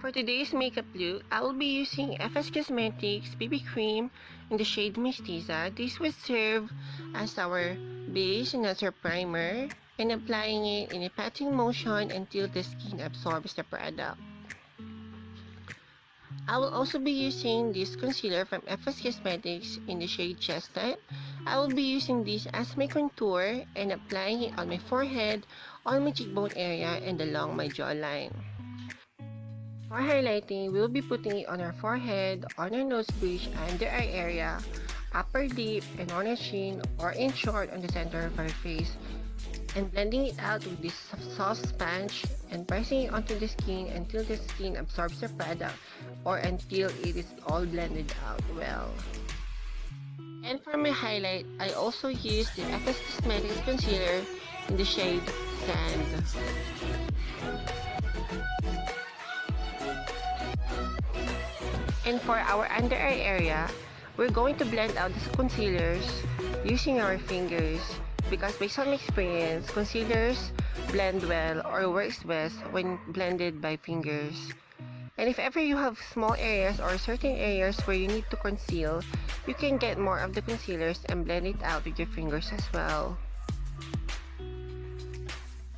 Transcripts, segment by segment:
For today's makeup look, I will be using FS Cosmetics BB Cream in the shade Mestiza. This will serve as our base and as our primer, and applying it in a patting motion until the skin absorbs the product. I will also be using this concealer from FS Cosmetics in the shade Chestnut. I will be using this as my contour and applying it on my forehead, on my cheekbone area, and along my jawline. For highlighting, we'll be putting it on our forehead, on our nose bridge, under eye area, upper lip, and on our chin, or in short, on the center of our face. And blending it out with this soft sponge and pressing it onto the skin until the skin absorbs the product or until it is all blended out well. And for my highlight, I also used the FS Cosmetics concealer in the shade Sand. And for our under eye area, we're going to blend out these concealers using our fingers because based on my experience, concealers blend well or works best when blended by fingers. And if ever you have small areas or certain areas where you need to conceal, you can get more of the concealers and blend it out with your fingers as well.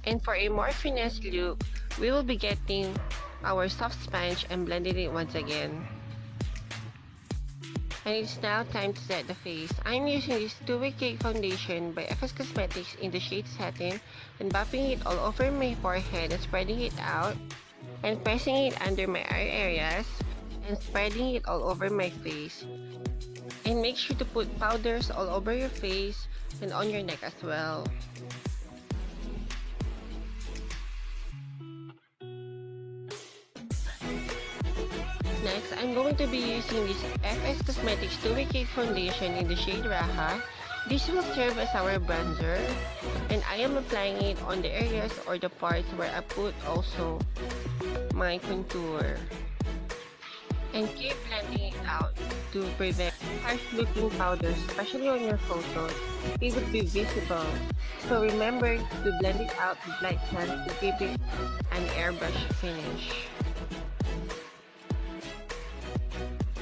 And for a more finesse look, we will be getting our soft sponge and blending it once again. And it's now time to set the face. I'm using this 2-way cake foundation by FS Cosmetics in the shade Satin and buffing it all over my forehead and spreading it out and pressing it under my eye areas and spreading it all over my face. And make sure to put powders all over your face and on your neck as well. Next, I'm going to be using this FS Cosmetics 2-way cake foundation in the shade Raha. This will serve as our bronzer, and I am applying it on the areas or the parts where I put also my contour. And keep blending it out to prevent harsh looking powders, especially on your photos. It would be visible. So remember to blend it out with light hands to give it an airbrush finish.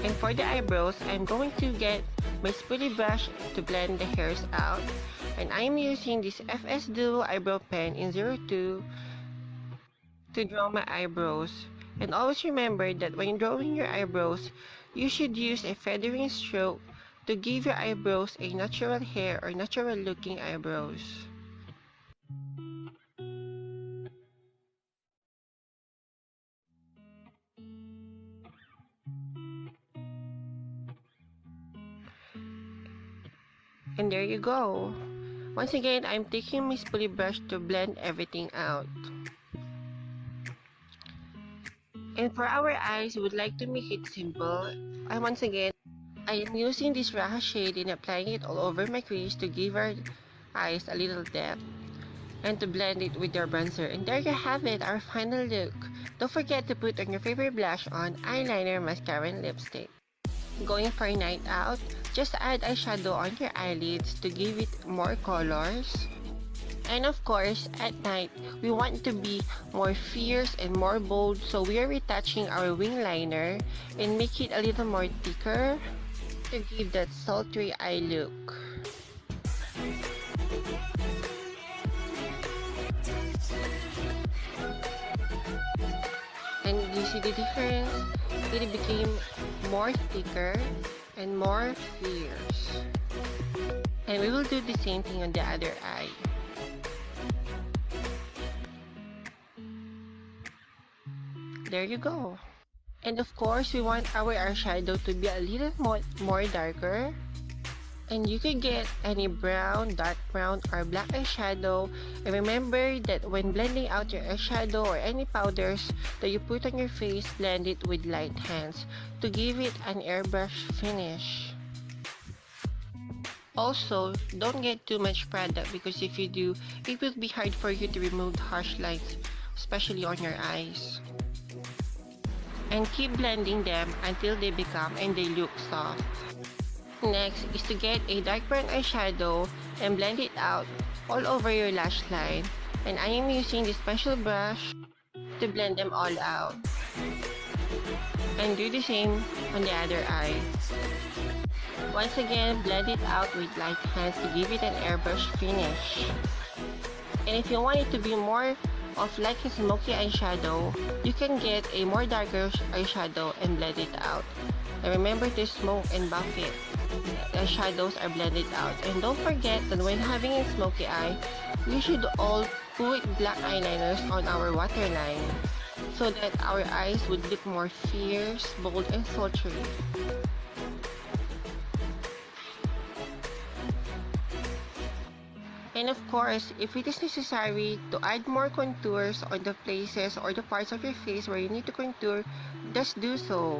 And for the eyebrows, I'm going to get my spoolie brush to blend the hairs out. And I'm using this FS Duo Eyebrow Pen in 02 to draw my eyebrows. And always remember that when drawing your eyebrows, you should use a feathering stroke to give your eyebrows a natural hair or natural looking eyebrows. And there you go. Once again, I'm taking my spoolie brush to blend everything out. And for our eyes, we would like to make it simple. And once again, I am using this Raha shade and applying it all over my crease to give our eyes a little depth and to blend it with your bronzer. And there you have it, our final look. Don't forget to put on your favorite blush on, eyeliner, mascara, and lipstick. Going for a night out, just add eyeshadow on your eyelids to give it more colors. And of course, at night, we want to be more fierce and more bold, so we are retouching our wing liner and make it a little more thicker to give that sultry eye look. And you see the difference? It became more thicker and more fierce. And we will do the same thing on the other eye. There you go. And of course, we want our eyeshadow to be a little more darker. And you can get any brown, dark brown, or black eyeshadow. And remember that when blending out your eyeshadow or any powders that you put on your face, blend it with light hands to give it an airbrush finish. Also, don't get too much product because if you do, it will be hard for you to remove harsh lines, especially on your eyes. And keep blending them until they become and they look soft. Next is to get a dark brown eyeshadow and blend it out all over your lash line. And I am using this special brush to blend them all out. And do the same on the other eye. Once again, blend it out with light hands to give it an airbrush finish. And if you want it to be more of like a smoky eyeshadow, you can get a more darker eyeshadow and blend it out. And remember to smoke and buff it. The shadows are blended out. And don't forget that when having a smoky eye, we should all put black eyeliners on our waterline so that our eyes would look more fierce, bold, and sultry. And of course, if it is necessary to add more contours on the places or the parts of your face where you need to contour, just do so.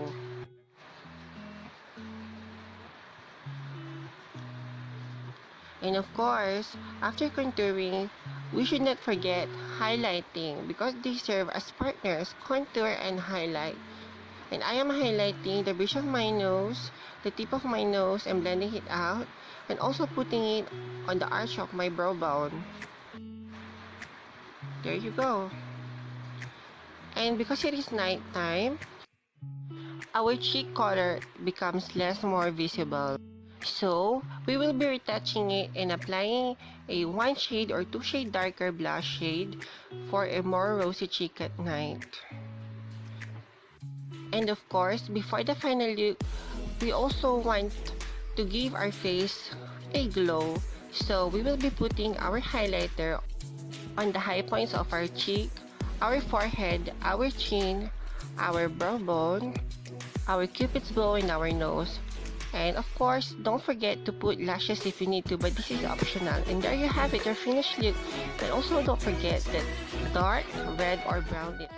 And of course, after contouring, we should not forget highlighting because they serve as partners, contour and highlight. And I am highlighting the bridge of my nose, the tip of my nose, and blending it out, and also putting it on the arch of my brow bone. There you go. And because it is night time, our cheek color becomes more visible. So, we will be retouching it and applying a 1 shade or 2 shade darker blush shade for a more rosy cheek at night. And of course, before the final look, we also want to give our face a glow. So, we will be putting our highlighter on the high points of our cheek, our forehead, our chin, our brow bone, our cupid's bow, and our nose. And of course, don't forget to put lashes if you need to, but this is optional. And there you have it, your finished look. And also don't forget that dark, red, or brown lip.